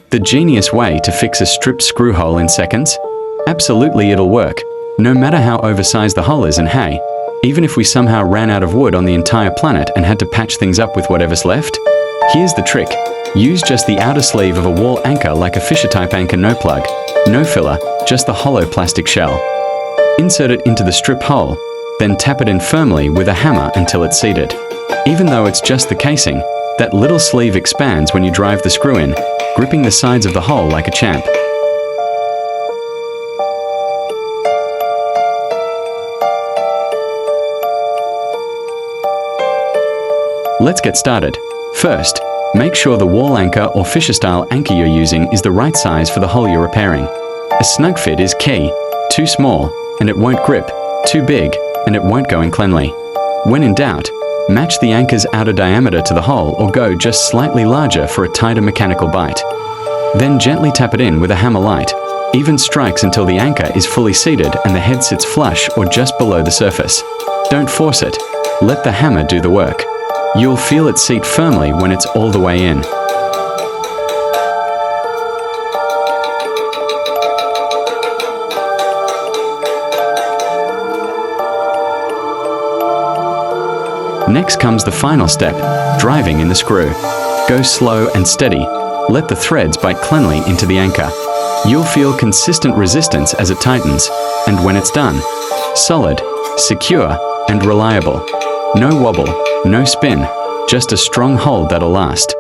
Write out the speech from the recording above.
The genius way to fix a stripped screw hole in seconds? Absolutely, it'll work, no matter how oversized the hole is. And hey, even if we somehow ran out of wood on the entire planet and had to patch things up with whatever's left, here's the trick. Use just the outer sleeve of a wall anchor like a Fischer type anchor, no plug, no filler, just the hollow plastic shell. Insert it into the strip hole, then tap it in firmly with a hammer until it's seated. Even though it's just the casing, that little sleeve expands when you drive the screw in, gripping the sides of the hole like a champ. Let's get started. First, make sure the wall anchor or Fischer-style anchor you're using is the right size for the hole you're repairing. A snug fit is key. Too small, and it won't grip. Too big, and it won't go in cleanly. When in doubt, match the anchor's outer diameter to the hole or go just slightly larger for a tighter mechanical bite. Then gently tap it in with a hammer light. Even strikes until the anchor is fully seated and the head sits flush or just below the surface. Don't force it. Let the hammer do the work. You'll feel it seat firmly when it's all the way in. Next comes the final step, driving in the screw. Go slow and steady. Let the threads bite cleanly into the anchor. You'll feel consistent resistance as it tightens, and when it's done, solid, secure, and reliable. No wobble, no spin, just a strong hold that'll last.